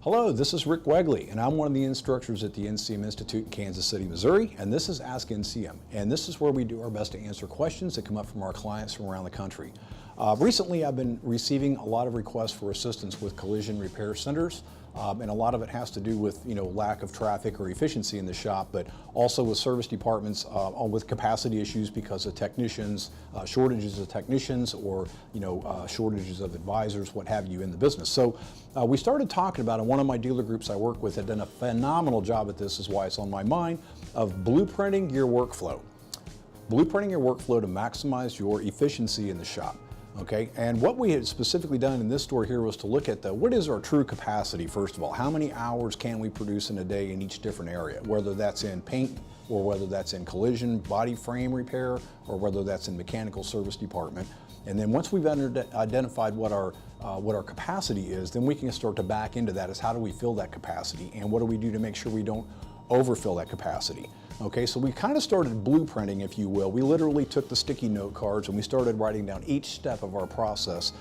Hello, this is Rick Wegley, and I'm one of the instructors at the NCM Institute in Kansas City, Missouri, and this is Ask NCM. And this is where we do our best to answer questions that come up from our clients from around the country. Recently, I've been receiving a lot of requests for assistance with collision repair centers, and a lot of it has to do with lack of traffic or efficiency in the shop, but also with service departments with capacity issues because of technicians, shortages of technicians, or shortages of advisors, what have you, in the business. So we started talking about, and one of my dealer groups I work with had done a phenomenal job at this, is why it's on my mind, of blueprinting your workflow. Blueprinting your workflow to maximize your efficiency in the shop. Okay, and what we had specifically done in this store here was to look at what is our true capacity, first of all. How many hours can we produce in a day in each different area, whether that's in paint or whether that's in collision, body frame repair, or whether that's in mechanical service department. And then once we've identified what our capacity is, then we can start to back into that as how do we fill that capacity, and what do we do to make sure we don't overfill that capacity. Okay, so we kind of started blueprinting, if you will. We literally took the sticky note cards and we started writing down each step of our process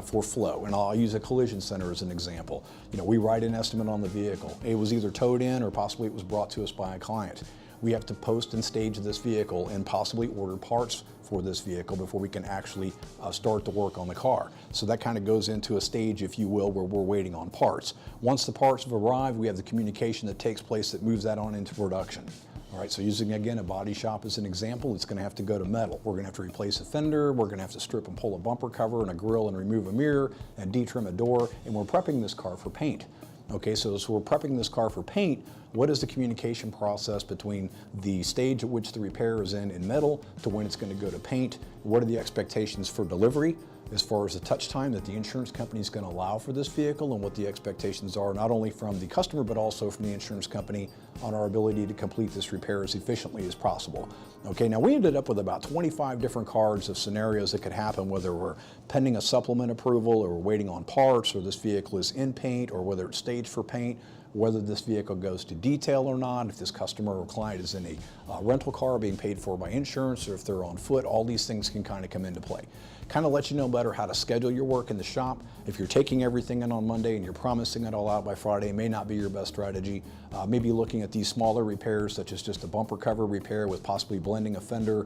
for flow. And I'll use a collision center as an example. We write an estimate on the vehicle. It was either towed in or possibly it was brought to us by a client. We have to post and stage this vehicle and possibly order parts for this vehicle before we can actually start the work on the car. So that kind of goes into a stage, if you will, where we're waiting on parts. Once the parts have arrived, we have the communication that takes place that moves that on into production. All right, so using again a body shop as an example, it's going to have to go to metal. We're going to have to replace a fender, we're going to have to strip and pull a bumper cover and a grill and remove a mirror and detrim a door, and we're prepping this car for paint. Okay, so we're prepping this car for paint. What is the communication process between the stage at which the repair is in metal to when it's going to go to paint? What are the expectations for delivery as far as the touch time that the insurance company is going to allow for this vehicle, and what the expectations are not only from the customer but also from the insurance company on our ability to complete this repair as efficiently as possible. Okay, now we ended up with about 25 different cards of scenarios that could happen, whether we're pending a supplement approval or we're waiting on parts, or this vehicle is in paint, or whether it's staged for paint, whether this vehicle goes to detail or not, if this customer or client is in a rental car being paid for by insurance, or if they're on foot. All these things can kind of come into play. Kind of let you know better how to schedule your work in the shop. If you're taking everything in on Monday and you're promising it all out by Friday, it may not be your best strategy. Maybe looking at these smaller repairs, such as just a bumper cover repair with possibly blending a fender.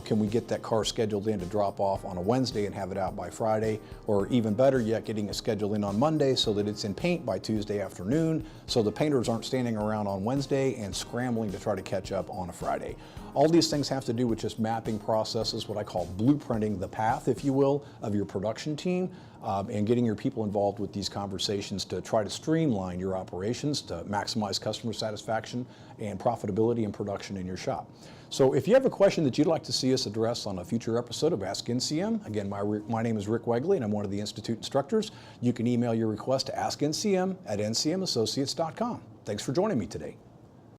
Can we get that car scheduled in to drop off on a Wednesday and have it out by Friday? Or even better yet, getting it scheduled in on Monday so that it's in paint by Tuesday afternoon, so the painters aren't standing around on Wednesday and scrambling to try to catch up on a Friday. All these things have to do with just mapping processes, what I call blueprinting the path, if you will, of your production team, and getting your people involved with these conversations to try to streamline your operations to maximize customer satisfaction and profitability and production in your shop. So if you have a question that you'd like to see us address on a future episode of Ask NCM, again, my name is Rick Wegley and I'm one of the Institute instructors. You can email your request to askncm@ncmassociates.com. Thanks for joining me today.